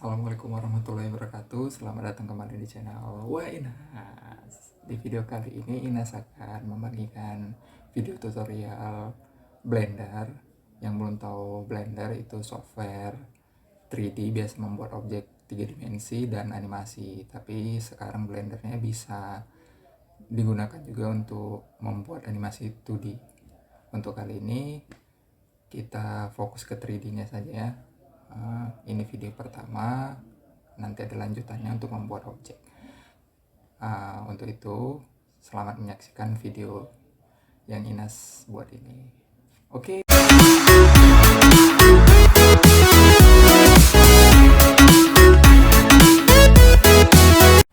Assalamualaikum warahmatullahi wabarakatuh. Selamat datang kembali di channel Wah Inas. Di video kali ini Inas akan membagikan video tutorial Blender. Yang belum tahu, Blender itu software 3D biasa membuat objek 3 dimensi dan animasi. Tapi sekarang Blendernya bisa digunakan juga untuk membuat animasi 2D. Untuk kali ini kita fokus ke 3D-nya saja ya. Ini video pertama, nanti ada lanjutannya untuk membuat objek. Untuk itu, selamat menyaksikan video yang Inas buat ini. Oke.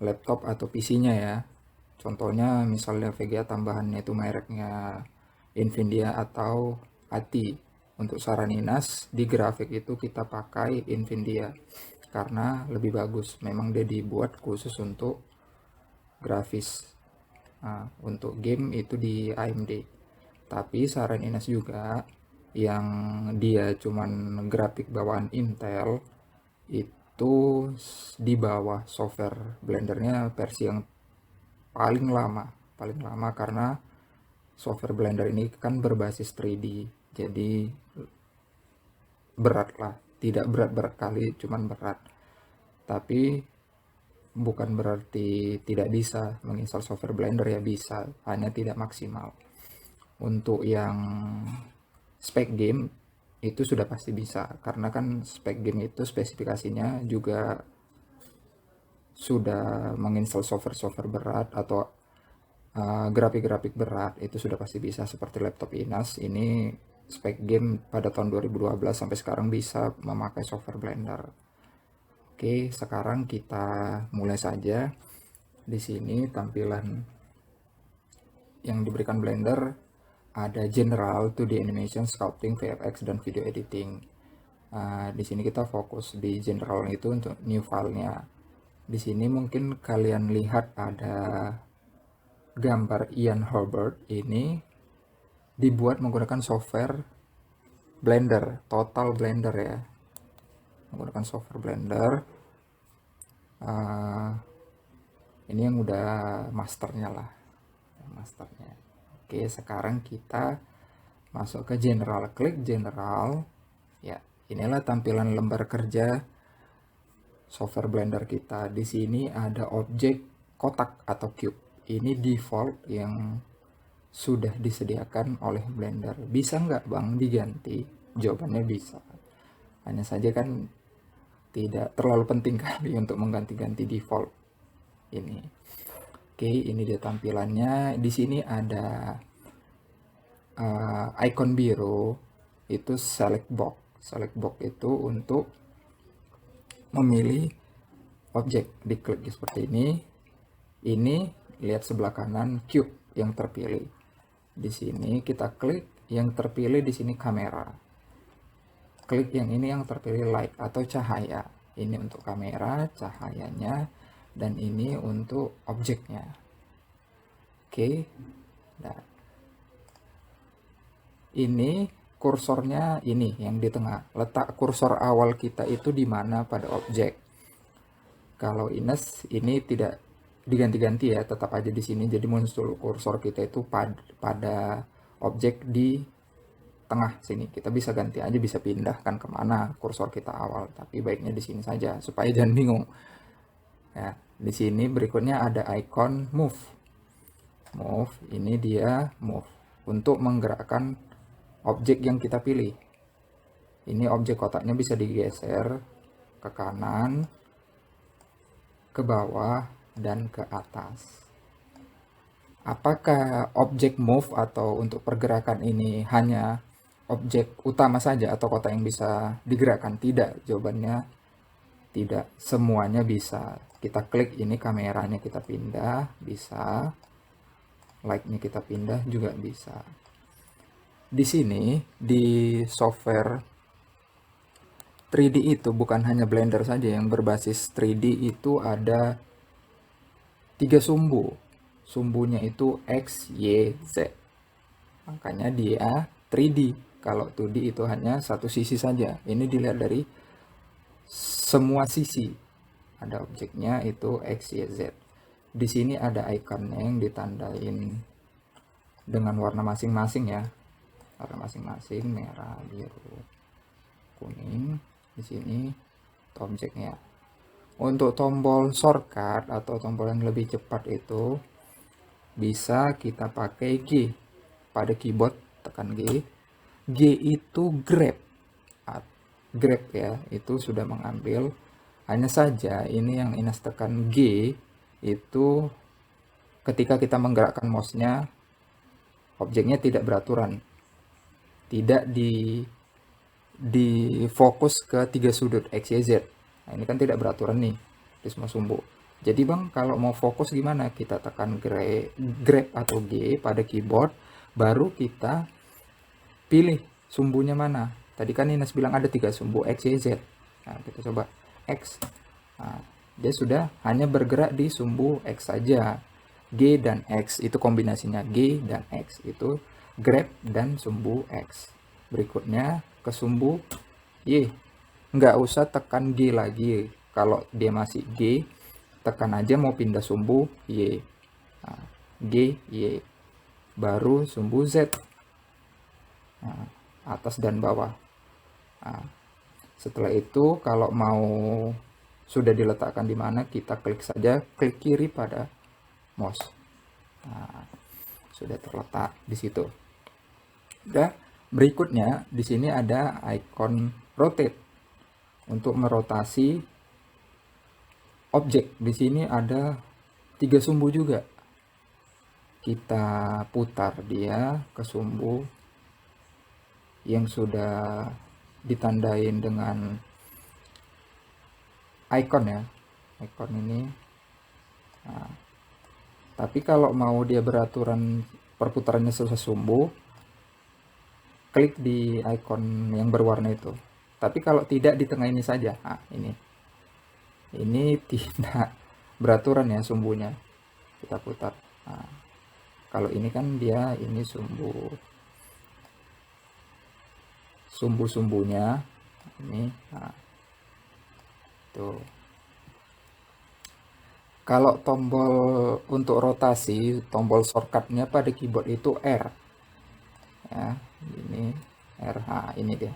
Laptop atau PC-nya ya. Contohnya misalnya VGA tambahannya itu mereknya Nvidia atau ATI. Untuk saran Inas, di grafik itu kita pakai Nvidia karena lebih bagus. Memang dia dibuat khusus untuk grafis. Untuk game itu di AMD. Tapi saran Inas juga yang dia cuman grafik bawaan Intel itu di bawah software Blendernya versi yang paling lama karena software Blender ini kan berbasis 3D. Jadi berat lah, tidak berat-berat kali, cuman berat. Tapi bukan berarti tidak bisa menginstal software Blender, ya bisa, hanya tidak maksimal. Untuk yang spek game itu sudah pasti bisa, karena kan spek game itu spesifikasinya juga sudah menginstal software berat atau grafik-grafik berat, itu sudah pasti bisa. Seperti laptop Inas ini spek game pada tahun 2012 sampai sekarang bisa memakai software Blender. Oke, sekarang kita mulai saja. Di sini tampilan yang diberikan Blender ada General, 2D Animation, Sculpting, VFX, dan Video Editing. Di sini kita fokus di General itu untuk new filenya. Di sini mungkin kalian lihat ada gambar Ian Herbert. Ini dibuat menggunakan software Blender, Total Blender ya, menggunakan software Blender. Ini yang udah masternya lah, masternya. Oke, sekarang kita masuk ke General, klik General. Ya, inilah tampilan lembar kerja software Blender kita. Di sini ada objek kotak atau cube. Ini default yang sudah disediakan oleh Blender. Bisa nggak Bang diganti? Jawabannya bisa. Hanya saja kan tidak terlalu penting kali untuk mengganti-ganti default ini. Oke, ini dia tampilannya. Di sini ada icon biru, itu select box. Select box itu untuk memilih objek. Diklik seperti ini. Ini lihat sebelah kanan cube yang terpilih. Di sini kita klik yang terpilih, di sini kamera. Klik yang ini yang terpilih light atau cahaya. Ini untuk kamera, cahayanya, dan ini untuk objeknya. Oke. Nah, ini kursornya ini yang di tengah. Letak kursor awal kita itu di mana pada objek. Kalau Ines ini tidak diganti-ganti ya, tetap aja di sini. Jadi muncul kursor kita itu pada objek di tengah sini. Kita bisa ganti aja, bisa pindahkan kemana kursor kita awal. Tapi baiknya di sini saja supaya jangan bingung. Ya, di sini berikutnya ada icon move. Move, ini dia move untuk menggerakkan objek yang kita pilih. Ini objek kotaknya bisa digeser ke kanan, ke bawah, dan ke atas. Apakah objek move atau untuk pergerakan ini hanya objek utama saja atau kotak yang bisa digerakkan? Tidak, jawabannya tidak. Semuanya bisa. Kita klik ini kameranya, kita pindah, bisa. Light-nya kita pindah juga bisa. Di sini di software 3D itu bukan hanya Blender saja yang berbasis 3D, itu ada 3 sumbu. Sumbunya itu X, Y, Z. Makanya dia 3D. Kalau 2D itu hanya satu sisi saja. Ini dilihat dari semua sisi ada objeknya itu X, Y, Z. Di sini ada ikonnya yang ditandain dengan warna masing-masing ya, warna masing-masing, merah, biru, kuning. Di sini objeknya. Untuk tombol shortcut atau tombol yang lebih cepat itu bisa kita pakai G. Pada keyboard tekan G. G itu grab. Grab ya, itu sudah mengambil. Hanya saja ini yang Ines tekan G itu ketika kita menggerakkan mouse-nya, objeknya tidak beraturan. Tidak di fokus ke 3 sudut X, Y, Z. Nah, ini kan tidak beraturan nih di semua sumbu. Jadi Bang, kalau mau fokus gimana? Kita tekan grab atau G pada keyboard, baru kita pilih sumbunya mana. Tadi kan Ines bilang ada 3 sumbu X, Y, Z. Nah, kita coba X. Nah, dia sudah hanya bergerak di sumbu X saja. G dan X itu kombinasinya, G dan X itu grab dan sumbu X. Berikutnya ke sumbu Y. Nggak usah tekan G lagi. Kalau dia masih G, tekan aja mau pindah sumbu Y. Nah, G, Y. Baru sumbu Z. Nah, atas dan bawah. Nah, setelah itu kalau mau sudah diletakkan di mana, kita klik saja, klik kiri pada mouse. Nah, sudah terletak di situ. Udah. Berikutnya di sini ada ikon rotate untuk merotasi objek. Di sini ada 3 sumbu juga. Kita putar dia ke sumbu yang sudah ditandain dengan icon ya, icon ini. Nah, tapi kalau mau dia beraturan perputarannya sesuai sumbu, klik di icon yang berwarna itu. Tapi kalau tidak, di tengah ini saja. Nah, ini tidak beraturan ya sumbunya. Kita putar. Nah, kalau ini kan dia ini sumbu-sumbunya ini. Nah, tuh. Kalau tombol untuk rotasi, tombol shortcutnya pada keyboard itu R. Ya, ini R. Nah, ini dia.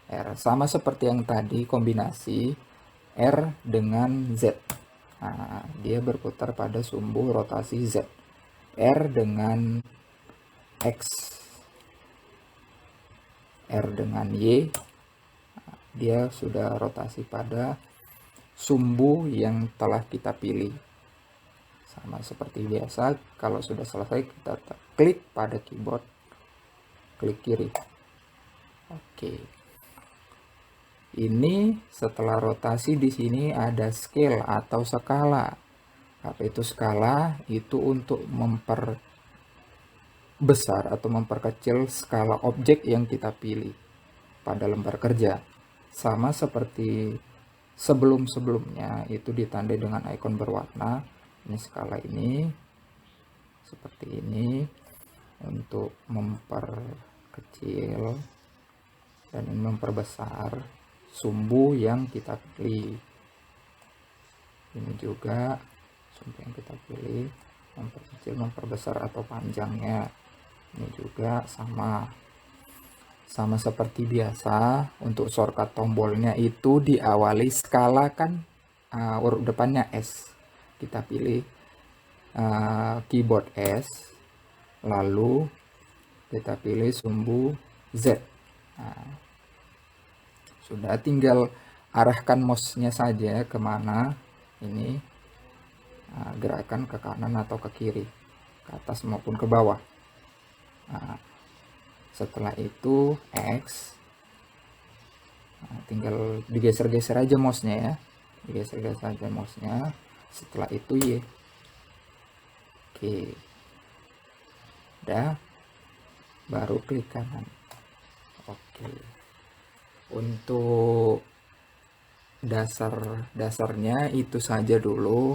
R sama seperti yang tadi, kombinasi R dengan Z. Nah, dia berputar pada sumbu rotasi Z. R dengan X, R dengan Y, dia sudah rotasi pada sumbu yang telah kita pilih. Sama seperti biasa, kalau sudah selesai kita klik pada keyboard, klik kiri. Oke. Ini setelah rotasi di sini ada scale atau skala. Apa itu skala? Itu untuk memperbesar atau memperkecil skala objek yang kita pilih pada lembar kerja. Sama seperti sebelum-sebelumnya, itu ditandai dengan ikon berwarna. Ini skala ini seperti ini untuk memperkecil dan ini memperbesar sumbu yang kita pilih. Ini juga sumbu yang kita pilih, memperkecil, memperbesar atau panjangnya. Ini juga sama seperti biasa. Untuk shortcut tombolnya itu diawali skala kan, huruf depannya S. Kita pilih keyboard S, lalu kita pilih sumbu Z. Nah, sudah, tinggal arahkan mouse-nya saja kemana ini, gerakan ke kanan atau ke kiri, ke atas maupun ke bawah. Nah, setelah itu X, tinggal digeser-geser aja mouse-nya ya, digeser-geser aja mouse-nya. Setelah itu Y. Oke, udah, baru klik kanan. Oke. Untuk dasarnya itu saja dulu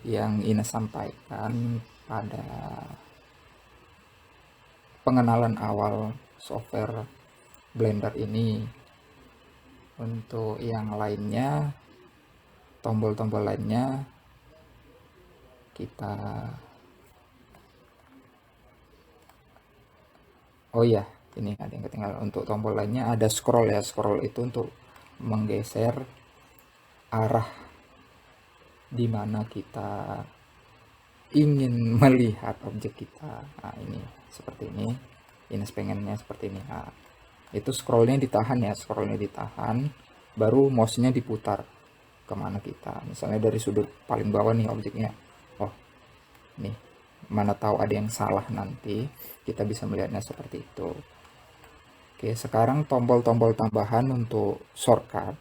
yang Ines sampaikan pada pengenalan awal software Blender ini. Untuk yang lainnya, tombol-tombol lainnya kita, oh iya, ini ada yang ketinggalan. Untuk tombol lainnya ada scroll ya. Scroll itu untuk menggeser arah di mana kita ingin melihat objek kita. Nah, ini seperti ini. Ini pengennya seperti ini. Nah, itu scrollnya ditahan ya, scrollnya ditahan, baru mouse-nya diputar kemana kita. Misalnya dari sudut paling bawah nih objeknya. Oh, nih. Mana tahu ada yang salah nanti, kita bisa melihatnya seperti itu. Oke, sekarang tombol-tombol tambahan untuk shortcut.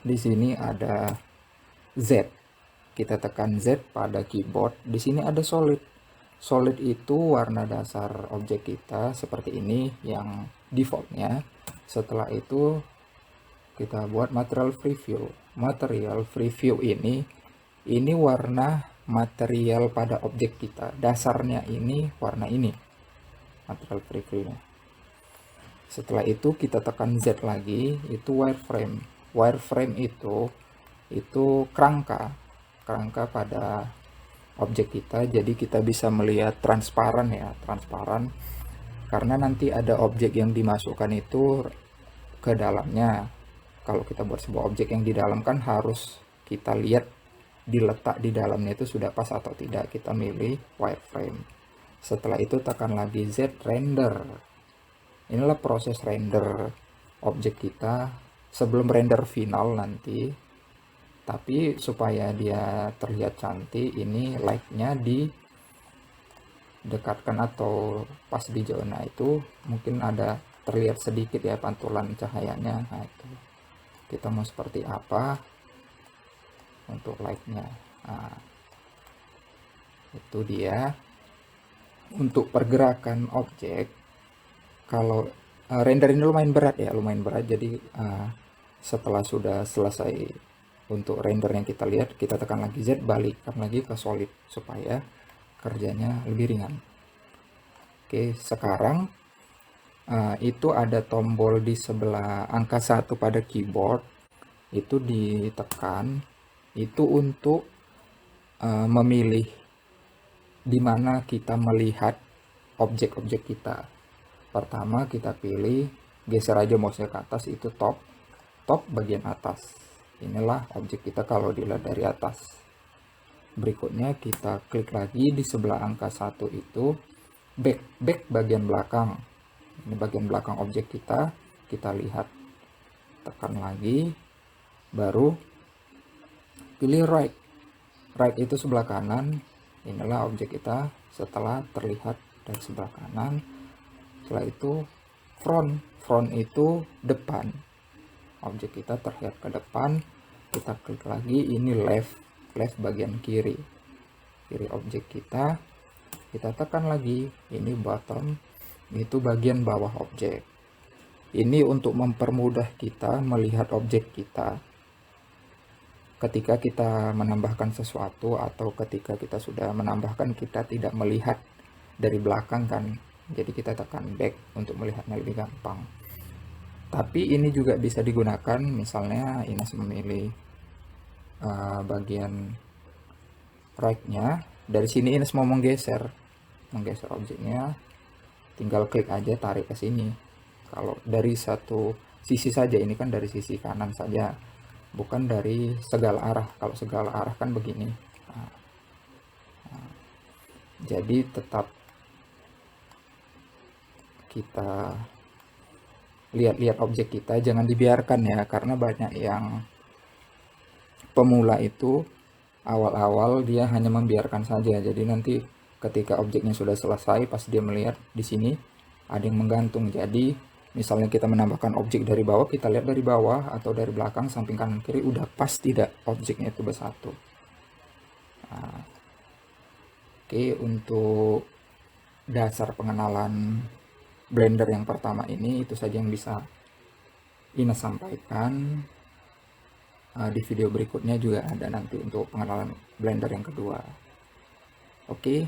Di sini ada Z. Kita tekan Z pada keyboard. Di sini ada solid. Solid itu warna dasar objek kita seperti ini yang defaultnya. Setelah itu kita buat material preview. Material preview ini warna material pada objek kita. Dasarnya ini warna ini. Material previewnya. Setelah itu kita tekan Z lagi, itu wireframe. Wireframe itu kerangka pada objek kita, jadi kita bisa melihat transparan ya, transparan karena nanti ada objek yang dimasukkan itu ke dalamnya. Kalau kita buat sebuah objek yang di dalam kan harus kita lihat diletak di dalamnya itu sudah pas atau tidak. Kita milih wireframe. Setelah itu tekan lagi Z, render. Inilah proses render objek kita sebelum render final nanti. Tapi supaya dia terlihat cantik, ini light-nya didekatkan atau pas di zona itu mungkin ada terlihat sedikit ya pantulan cahayanya. Nah, itu kita mau seperti apa untuk light-nya. Nah, itu dia. Untuk pergerakan objek, kalau render ini lumayan berat ya, lumayan berat. Jadi setelah sudah selesai untuk render yang kita lihat, kita tekan lagi Z, balikkan lagi ke solid supaya kerjanya lebih ringan. Oke, sekarang itu ada tombol di sebelah angka 1 pada keyboard, itu ditekan, itu untuk memilih di mana kita melihat objek-objek kita. Pertama kita pilih, geser aja mouse-nya ke atas, itu top bagian atas. Inilah objek kita kalau dilihat dari atas. Berikutnya kita klik lagi di sebelah angka 1 itu back bagian belakang. Ini bagian belakang objek kita lihat. Tekan lagi, baru pilih right. Right itu sebelah kanan. Inilah objek kita setelah terlihat dari sebelah kanan. Setelah itu front itu depan. Objek kita terlihat ke depan, kita klik lagi, ini left bagian kiri objek kita tekan lagi, ini bottom, itu bagian bawah objek. Ini untuk mempermudah kita melihat objek kita ketika kita menambahkan sesuatu, atau ketika kita sudah menambahkan kita tidak melihat dari belakang kan, jadi kita tekan back untuk melihatnya lebih gampang. Tapi ini juga bisa digunakan, misalnya Ines memilih bagian right-nya. Dari sini Ines mau menggeser objeknya, tinggal klik aja, tarik ke sini. Kalau dari satu sisi saja, ini kan dari sisi kanan saja, bukan dari segala arah. Kalau segala arah kan begini. Jadi tetap kita lihat objek kita, jangan dibiarkan ya, karena banyak yang pemula itu awal-awal dia hanya membiarkan saja. Jadi nanti ketika objeknya sudah selesai, pas dia melihat di sini ada yang menggantung. Jadi misalnya kita menambahkan objek dari bawah, kita lihat dari bawah atau dari belakang, samping, kanan, kiri, udah pas tidak objeknya itu bersatu. Nah, oke, untuk dasar pengenalan Blender yang pertama ini itu saja yang bisa Ines sampaikan. Di video berikutnya juga ada nanti untuk pengenalan Blender yang kedua. Oke,